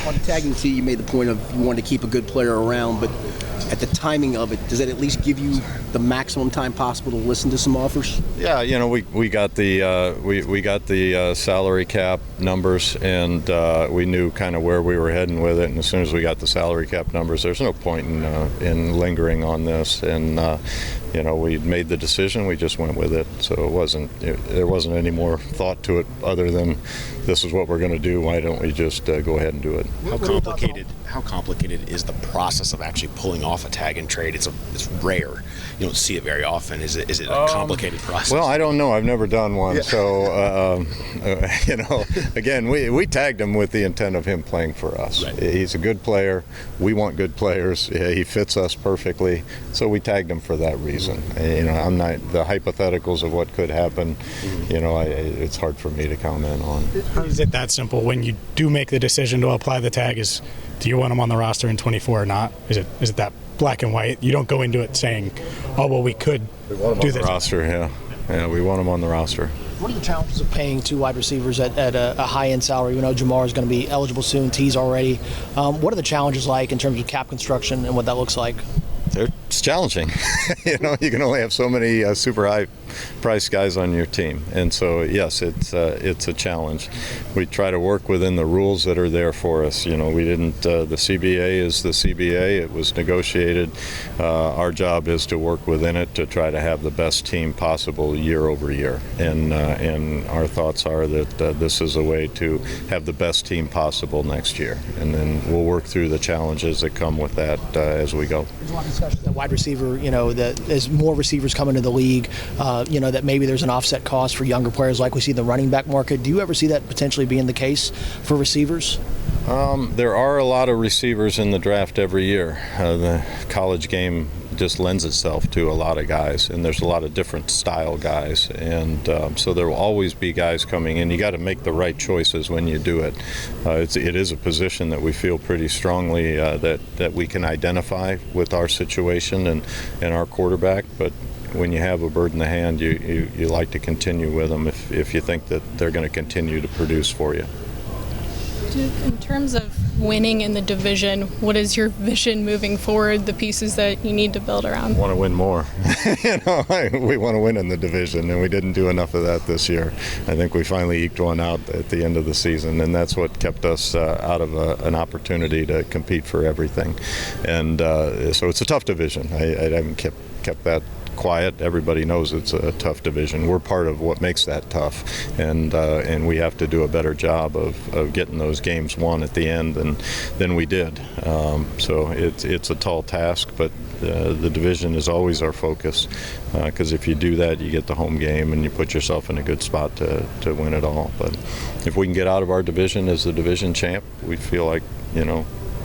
On tagging T, you made the point of you wanted to keep a good player around, but at the timing of it, does that at least give you the maximum time possible to listen to some offers? Yeah, we got the salary cap numbers, and we knew kind of where we were heading with it. And as soon as we got the salary cap numbers, there's no point in lingering on this. And we made the decision. We just went with it. So there wasn't any more thought to it other than this is what we're going to do. Why don't we just go ahead and do it? How complicated is the process of actually pulling off a tag and trade? It's rare. You don't see it very often. Is it a complicated process? Well, I don't know. I've never done one. Yeah. So, again, we tagged him with the intent of him playing for us. Right. He's a good player. We want good players. He fits us perfectly. So we tagged him for that reason. I'm not the hypotheticals of what could happen. It's hard for me to comment on. Is it that simple? When you do make the decision to apply the tag, do you want him on the roster in 24 or not? Is it that black and white? You don't go into it saying, "Oh, well, we could do this." On the roster, yeah, we want him on the roster. What are the challenges of paying two wide receivers at a high-end salary? We know Jamar is going to be eligible soon. T's already. What are the challenges like in terms of cap construction and what that looks like? It's challenging. You can only have so many super high-priced guys on your team, and so yes, it's a challenge. We try to work within the rules that are there for us. We didn't. The CBA is the CBA. It was negotiated. Our job is to work within it to try to have the best team possible year over year, and our thoughts are that this is a way to have the best team possible next year, and then we'll work through the challenges that come with that as we go. There's a lot of discussion that wide receiver, that as more receivers come into the league, that maybe there's an offset cost for younger players like we see in the running back market. Do you ever see that potentially being the case for receivers? There are a lot of receivers in the draft every year. The college game just lends itself to a lot of guys, and there's a lot of different style guys, and so there will always be guys coming in. You got to make the right choices when you do it. It is a position that we feel pretty strongly that we can identify with our situation and our quarterback, but when you have a bird in the hand, you like to continue with them if you think that they're going to continue to produce for you. Duke, in terms of winning in the division, what is your vision moving forward, the pieces that you need to build around? We want to win more. We want to win in the division, and we didn't do enough of that this year. I think we finally eked one out at the end of the season, and that's what kept us out of an opportunity to compete for everything. And so it's a tough division. I haven't kept that quiet. Everybody knows it's a tough division. We're part of what makes that tough, and we have to do a better job of getting those games won at the end than we did. So it's a tall task, but the division is always our focus, because if you do that, you get the home game and you put yourself in a good spot to win it all. But if we can get out of our division as the division champ, we feel like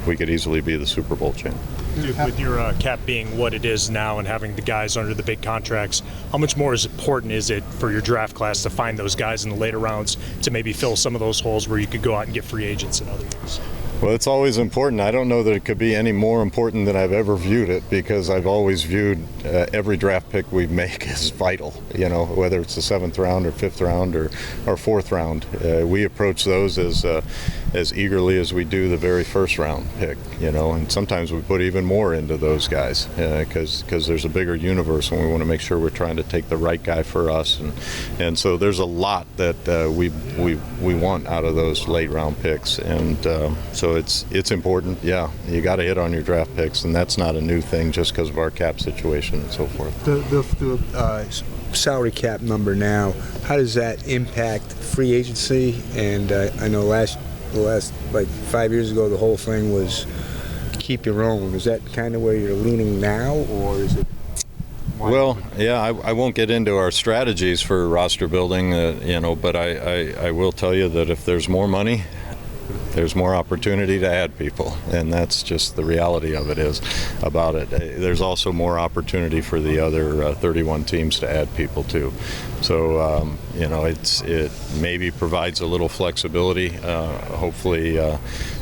we could easily be the Super Bowl champ. Duke, with your cap being what it is now and having the guys under the big contracts, how much more important is it for your draft class to find those guys in the later rounds to maybe fill some of those holes where you could go out and get free agents and other things? Well, it's always important. I don't know that it could be any more important than I've ever viewed it, because I've always viewed every draft pick we make as vital, whether it's the 7th round or 5th round or 4th round. We approach those as eagerly as we do the very first round pick, and sometimes we put even more into those guys because there's a bigger universe, and we want to make sure we're trying to take the right guy for us. And so there's a lot that we want out of those late round picks, and so it's important. Yeah, you got to hit on your draft picks, and that's not a new thing just because of our cap situation and so forth. The salary cap number now, how does that impact free agency? And I know the last 5 years ago, the whole thing was keep your own. Is that kind of where you're leaning now, or is it? Well, yeah, I won't get into our strategies for roster building, but I will tell you that if there's more money, there's more opportunity to add people, and that's just the reality of it is about it. There's also more opportunity for the other 31 teams to add people too. So it maybe provides a little flexibility. Hopefully,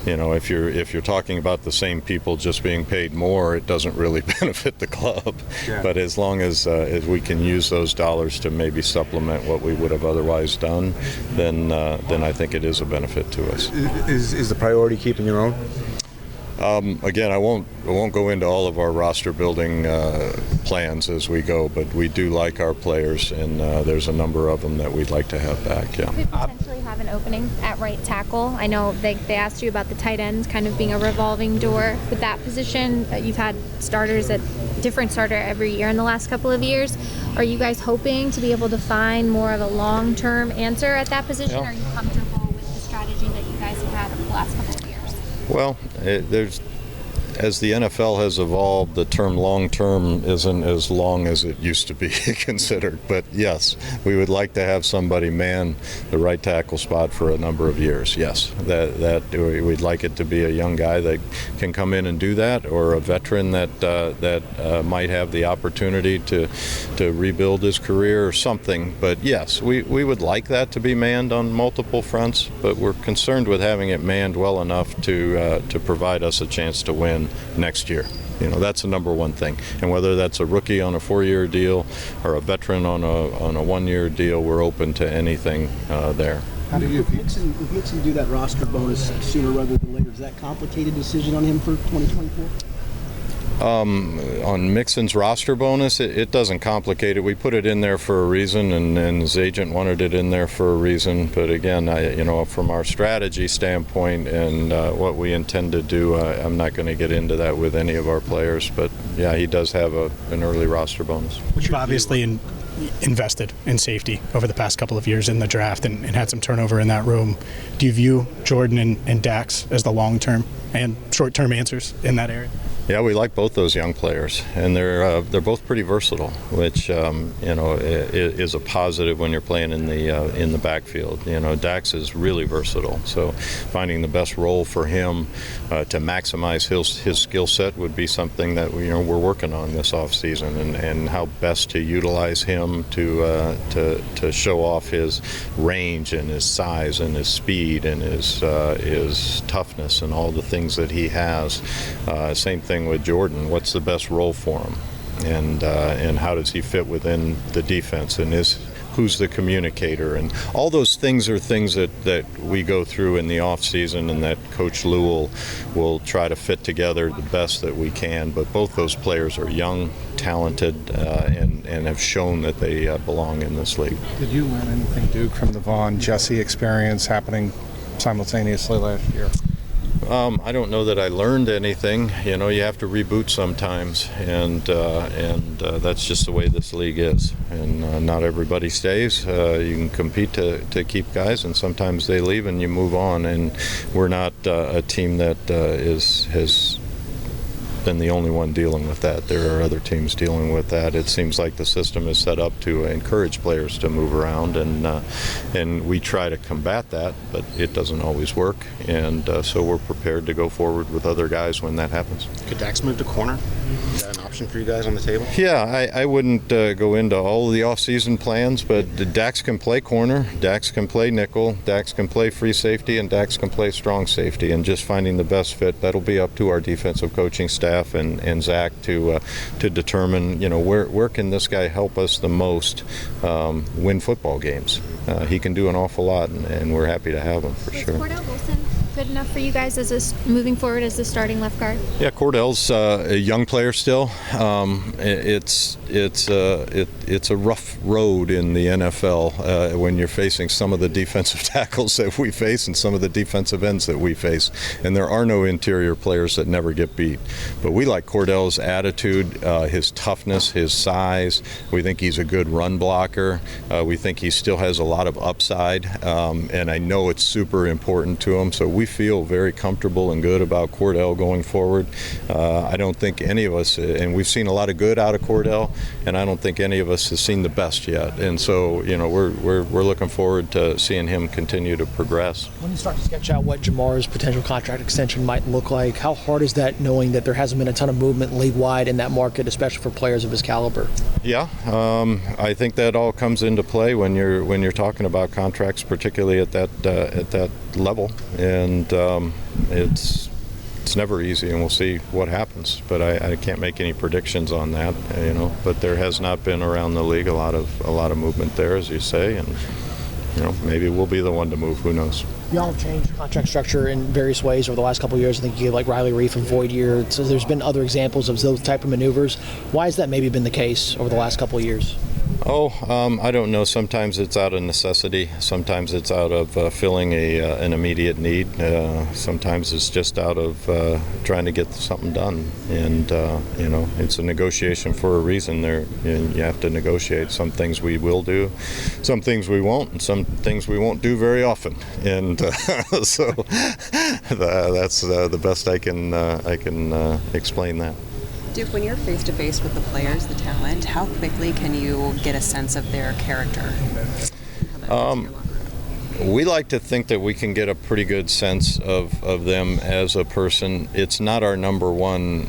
if you're talking about the same people just being paid more, it doesn't really benefit the club. Yeah. But as long as we can use those dollars to maybe supplement what we would have otherwise done, then I think it is a benefit to us. Is the priority keeping your own? Again, I won't go into all of our roster building plans as we go, but we do like our players, and there's a number of them that we'd like to have back. Yeah. Could potentially have an opening at right tackle. I know they asked you about the tight ends kind of being a revolving door with that position. You've had different starter every year in the last couple of years. Are you guys hoping to be able to find more of a long-term answer at that position? Yeah. Or are you comfortable with the strategy that you guys have had over the last couple of years? Well, as the NFL has evolved, the term long-term isn't as long as it used to be considered. But yes, we would like to have somebody man the right tackle spot for a number of years. Yes, that we'd like it to be a young guy that can come in and do that, or a veteran that might have the opportunity to rebuild his career or something. But yes, we would like that to be manned on multiple fronts. But we're concerned with having it manned well enough to provide us a chance to win next year. That's the number one thing. And whether that's a rookie on a 4-year deal or a veteran on a 1-year deal, we're open to anything there. How do you, if Mixon do that roster bonus sooner rather than later, does that complicate a decision on him for 2024? On Mixon's roster bonus, it doesn't complicate it. We put it in there for a reason, and his agent wanted it in there for a reason. But again, from our strategy standpoint and what we intend to do, I'm not going to get into that with any of our players. But yeah, he does have an early roster bonus. You've obviously invested in safety over the past couple of years in the draft and had some turnover in that room. Do you view Jordan and Dax as the long-term and short-term answers in that area? Yeah, we like both those young players, and they're both pretty versatile, which is a positive when you're playing in the backfield. Dax is really versatile, so finding the best role for him to maximize his skill set would be something that we're working on this offseason, and how best to utilize him to show off his range and his size and his speed and his toughness and all the things that he has. Same thing with Jordan. What's the best role for him, and how does he fit within the defense, and who's the communicator, and all those things are things that we go through in the off season, and that Coach Lou will try to fit together the best that we can. But both those players are young, talented, and have shown that they belong in this league. Did you learn anything, Duke, from the Vaughn Jesse experience happening simultaneously last year? I don't know that I learned anything. You have to reboot sometimes, and that's just the way this league is. And not everybody stays. You can compete to keep guys, and sometimes they leave and you move on. And we're not a team that has been the only one dealing with that. There are other teams dealing with that. It seems like the system is set up to encourage players to move around, and we try to combat that, but it doesn't always work. And so we're prepared to go forward with other guys when that happens. Could Dax move to corner? Is that an option for you guys on the table? Yeah, I wouldn't go into all of the off-season plans, but Dax can play corner, Dax can play nickel, Dax can play free safety, and Dax can play strong safety. And just finding the best fit, that'll be up to our defensive coaching staff and Zach to determine, where can this guy help us the most win football games. He can do an awful lot, and we're happy to have him for sure. Is Cordell Wilson good enough for you guys moving forward as the starting left guard? Yeah, Cordell's a young player still. It's a rough road in the NFL when you're facing some of the defensive tackles that we face and some of the defensive ends that we face. And there are no interior players that never get beat. But we like Cordell's attitude, his toughness, his size. We think he's a good run blocker. We think he still has a lot of upside, and I know it's super important to him. So we feel very comfortable and good about Cordell going forward. I don't think any of us, and we've seen a lot of good out of Cordell, and I don't think any of us has seen the best yet. And so, we're looking forward to seeing him continue to progress. When you start to sketch out what Jamar's potential contract extension might look like, how hard is that, knowing that there hasn't been a ton of movement league-wide in that market, especially for players of his caliber? Yeah, I think that all comes into play when you're talking about contracts, particularly at that level, and it's never easy, and we'll see what happens. But I can't make any predictions on that, But there has not been around the league a lot of movement there, as you say, and maybe we'll be the one to move. Who knows? Y'all have changed contract structure in various ways over the last couple of years. I think you gave like Riley Reef a void year. So there's been other examples of those type of maneuvers. Why has that maybe been the case over the last couple of years? I don't know. Sometimes it's out of necessity. Sometimes it's out of filling an immediate need. Sometimes it's just out of trying to get something done. And, it's a negotiation for a reason. You have to negotiate. Some things we will do, some things we won't, and some things we won't do very often. And so that's the best I can explain that. Duke, when you're face-to-face with the players, the talent, how quickly can you get a sense of their character? We like to think that we can get a pretty good sense of them as a person. It's not our number one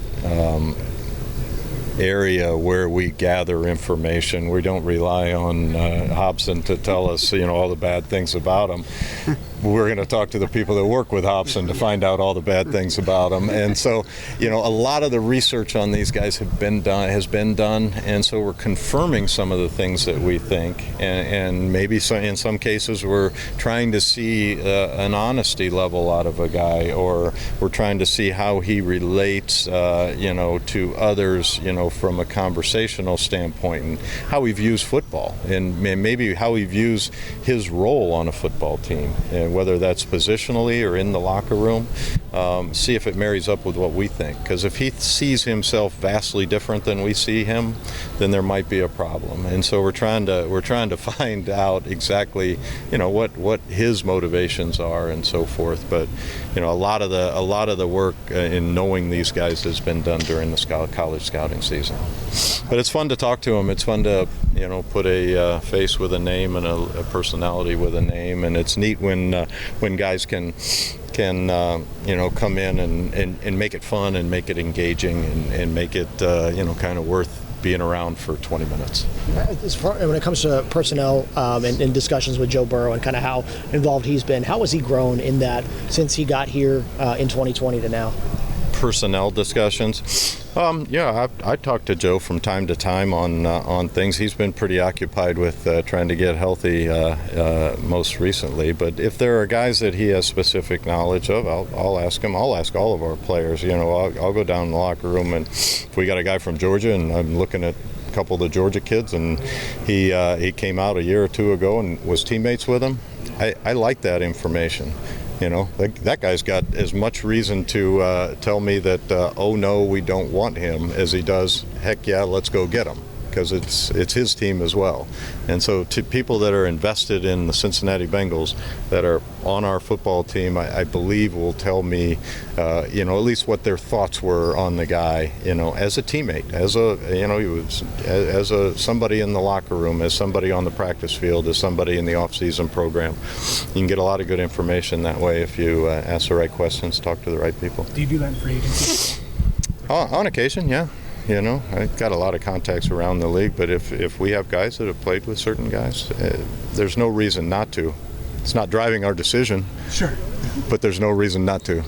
area where we gather information. We don't rely on Hobson to tell us, all the bad things about them. We're going to talk to the people that work with Hobson to find out all the bad things about them. And so, a lot of the research on these guys has been done, and so we're confirming some of the things that we think, and maybe in some cases we're trying to see an honesty level out of a guy, or we're trying to see how he relates, to others, from a conversational standpoint, and how he views football, and maybe how he views his role on a football team. And whether that's positionally or in the locker room, see if it marries up with what we think. Because if he sees himself vastly different than we see him, then there might be a problem. And so we're trying to find out exactly, what his motivations are and so forth. But a lot of the work in knowing these guys has been done during the college scouting season. But it's fun to talk to them. It's fun to put a face with a name and a personality with a name, and it's neat when guys can come in and make it fun and make it engaging and make it kind of worth being around for 20 minutes. When it comes to personnel and discussions with Joe Burrow and kind of how involved he's been, how has he grown in that since he got here in 2020 to now? Personnel discussions. I talk to Joe from time to time on things. He's been pretty occupied with trying to get healthy most recently. But if there are guys that he has specific knowledge of, I'll ask him. I'll ask all of our players. I'll go down in the locker room, and if we got a guy from Georgia, and I'm looking at a couple of the Georgia kids, and he came out a year or two ago and was teammates with him. I like that information. That guy's got as much reason to tell me that, oh no, we don't want him, as he does, heck yeah, let's go get him, because it's his team as well. And so to people that are invested in the Cincinnati Bengals, that are on our football team, I believe will tell me, at least what their thoughts were on the guy, as a teammate, as somebody in the locker room, as somebody on the practice field, as somebody in the off-season program. You can get a lot of good information that way if you ask the right questions, talk to the right people. Do you do that in free agency? On occasion, yeah. I've got a lot of contacts around the league, but if we have guys that have played with certain guys, there's no reason not to. It's not driving our decision. Sure. But there's no reason not to.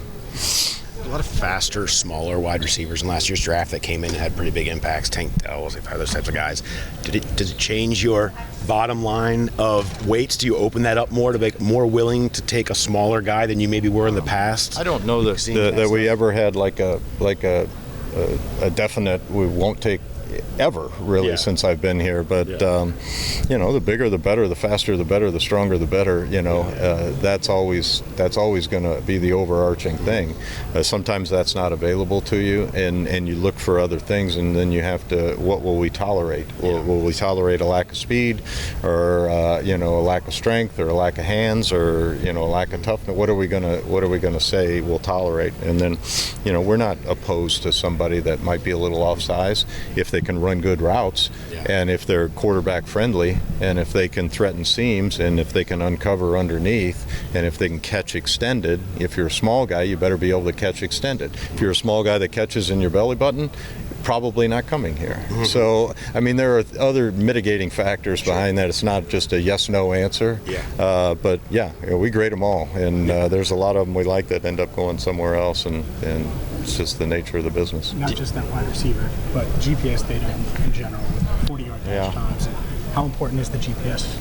A lot of faster, smaller wide receivers in last year's draft that came in and had pretty big impacts. Tank Dells, those types of guys. Does it change your bottom line of weights? Do you open that up more to make more willing to take a smaller guy than you maybe were in the past? I don't know that we ever had like a definite we won't take ever, really, since I've been here. But the bigger the better, the faster the better, the stronger the better. That's always going to be the overarching thing. Sometimes that's not available to you, and you look for other things, and then you have to. What will we tolerate? Will we tolerate a lack of speed, or a lack of strength, or a lack of hands, or a lack of toughness? What are we gonna say we'll tolerate? And then, we're not opposed to somebody that might be a little off size if they can run good routes, and if they're quarterback friendly, and if they can threaten seams, and if they can uncover underneath, and if they can catch extended. If you're a small guy, you better be able to catch extended. If you're a small guy that catches in your belly button, probably not coming here. Mm-hmm. So, there are other mitigating factors behind that. It's not just a yes/no answer. But we grade them all, and there's a lot of them we like that end up going somewhere else, and it's just the nature of the business. Not just that wide receiver, but GPS data in general, with 40-yard dash times. How important is the GPS?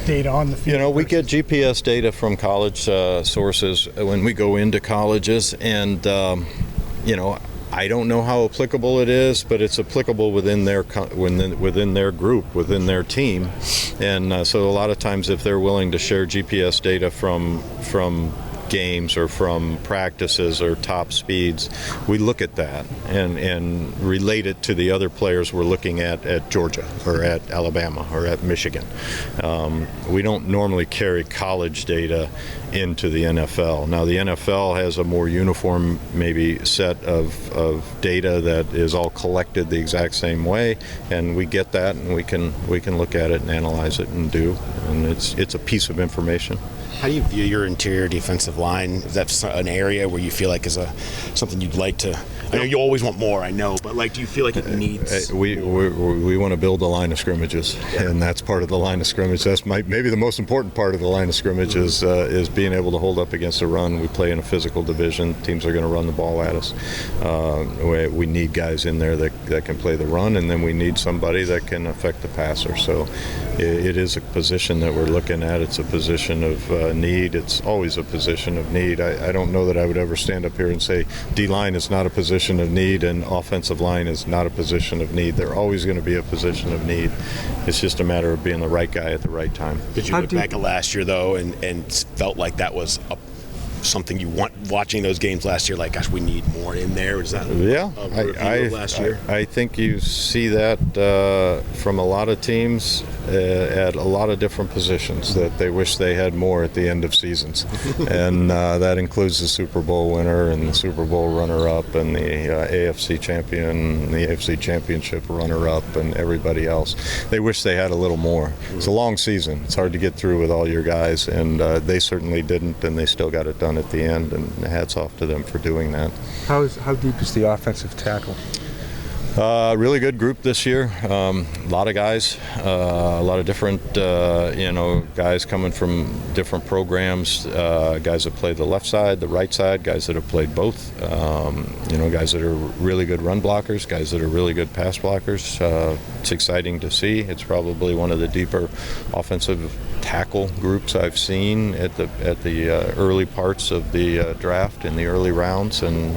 data on the field? We get GPS data from college sources when we go into colleges, and I don't know how applicable it is, but it's applicable within their group, within their team, and so a lot of times if they're willing to share GPS data from games or from practices or top speeds, we look at that and relate it to the other players we're looking at Georgia or at Alabama or at Michigan. We don't normally carry college data into the NFL. Now the NFL has a more uniform maybe set of data that is all collected the exact same way, and we get that and we can look at it and analyze it and it's a piece of information. How do you view your interior defensive line? Is that an area where you feel like is something you'd like to? I know you always want more, I know, but do you feel like it needs? We want to build a line of scrimmages, and that's part of the line of scrimmage. That's maybe the most important part of the line of scrimmage is being able to hold up against a run. We play in a physical division. Teams are going to run the ball at us. We need guys in there that can play the run, and then we need somebody that can affect the passer. So it is a position that we're looking at. It's a position of need. It's always a position of need. I don't know that I would ever stand up here and say D-line is not a position of need and offensive line is not a position of need. They're always going to be a position of need. It's just a matter of being the right guy at the right time. Did you look back at last year, though, and felt like that was something you want watching those games last year? Like, gosh, we need more in there. Is that last year? I think you see that from a lot of teams at a lot of different positions that they wish they had more at the end of seasons, and that includes the Super Bowl winner and the Super Bowl runner-up and the AFC champion, the AFC championship runner-up, and everybody else. They wish they had a little more. It's a long season. It's hard to get through with all your guys, and they certainly didn't, and they still got it done at the end, and hats off to them for doing that. How deep is the offensive tackle? Really good group this year. A lot of guys, a lot of different, guys coming from different programs. Guys that play the left side, the right side. Guys that have played both. Guys that are really good run blockers. Guys that are really good pass blockers. It's exciting to see. It's probably one of the deeper offensive tackle groups I've seen at the early parts of the draft in the early rounds, and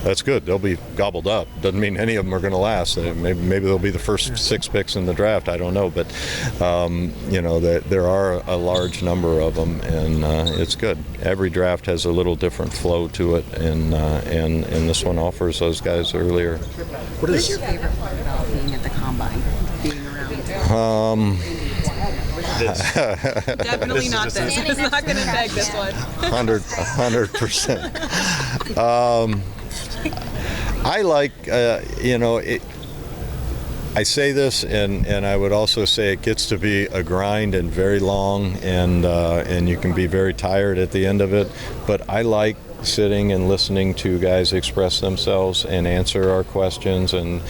that's good. They'll be gobbled up. Doesn't mean any of them are going to last. Maybe they'll be the first 6 picks in the draft. I don't know, but there are a large number of them, and it's good. Every draft has a little different flow to it, and this one offers those guys earlier. What is your favorite part about being at the combine? Being around? Definitely not this. It's not going to beg this one. 100%. I like, I say this, and I would also say it gets to be a grind and very long, and you can be very tired at the end of it. But I like sitting and listening to guys express themselves and answer our questions and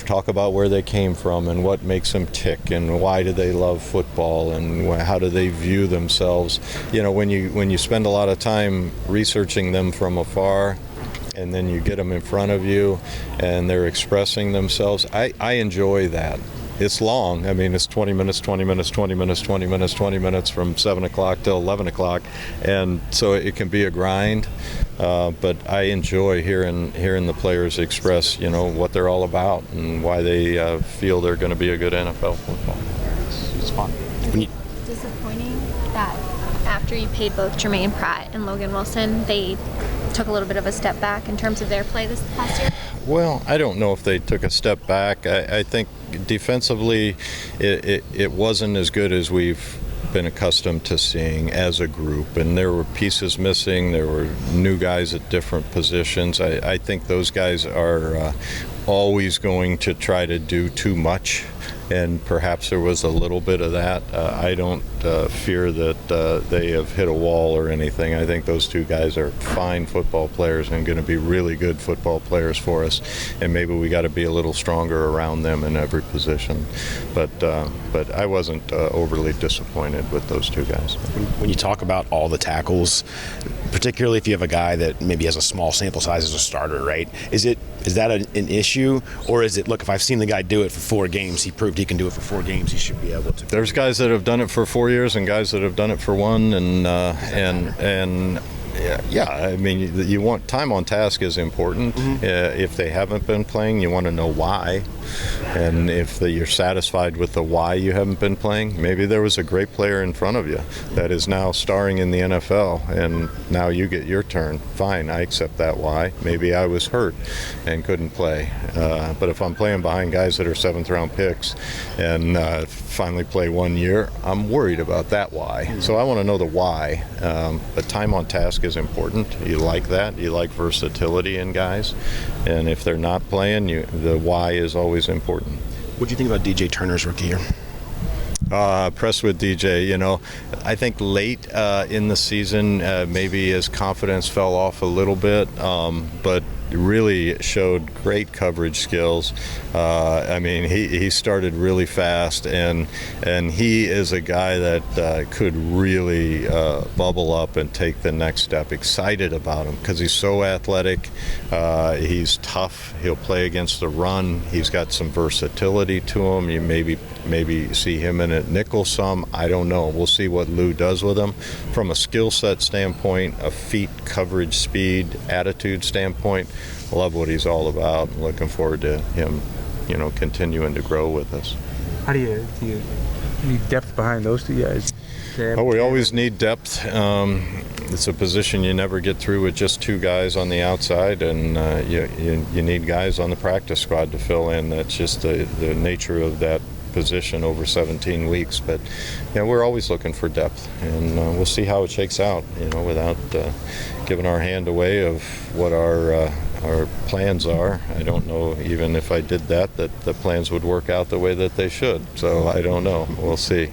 talk about where they came from and what makes them tick and why do they love football and how do they view themselves. When you spend a lot of time researching them from afar, and then you get them in front of you and they're expressing themselves, I enjoy that. It's long. I mean, it's 20 minutes, 20 minutes, 20 minutes, 20 minutes, 20 minutes from 7 o'clock till 11 o'clock. And so it can be a grind, but I enjoy hearing the players express, what they're all about and why they feel they're going to be a good NFL football. It's fun. Disappointing that after you paid both Jermaine Pratt and Logan Wilson, they took a little bit of a step back in terms of their play this past year? Well, I don't know if they took a step back. I think defensively it wasn't as good as we've been accustomed to seeing as a group, and there were pieces missing. There were new guys at different positions. I think those guys are always going to try to do too much, and perhaps there was a little bit of that. I don't fear that they have hit a wall or anything. I think those two guys are fine football players and going to be really good football players for us, and maybe we got to be a little stronger around them in every position. But I wasn't overly disappointed with those two guys. When you talk about all the tackles, particularly if you have a guy that maybe has a small sample size as a starter, right? Is that an issue, or is it, look, if I've seen the guy do it for 4 games, he proved he can do it for 4 games, he should be able to? There's guys that have done it for 4 years and guys that have done it for 1, and yeah, I mean, you want time on task is important. If they haven't been playing, you want to know why. And if you're satisfied with the why you haven't been playing, maybe there was a great player in front of you that is now starring in the NFL, and now you get your turn. Fine, I accept that why. Maybe I was hurt and couldn't play. But if I'm playing behind guys that are 7th-round picks and finally play 1 year, I'm worried about that why. So I want to know the why. But time on task is important. You like that. You like versatility in guys. And if they're not playing, the why is always important. What do you think about DJ Turner's rookie year? Impressed with DJ. I think late in the season, maybe his confidence fell off a little bit, but really showed great coverage skills. I mean, he started really fast, and he is a guy that could really bubble up and take the next step. Excited about him because he's so athletic. He's tough. He'll play against the run. He's got some versatility to him. You maybe see him in at nickel some. I don't know. We'll see what Lou does with him. From a skill set standpoint, a feet coverage, speed, attitude standpoint, love what he's all about. Looking forward to him, continuing to grow with us. How do you need depth behind those 2 guys? We always need depth. It's a position you never get through with just 2 guys on the outside, and you need guys on the practice squad to fill in. That's just the nature of that position over 17 weeks. But we're always looking for depth, and we'll see how it shakes out, without giving our hand away of what our plans are. I don't know, even if I did that the plans would work out the way that they should. So I don't know. We'll see.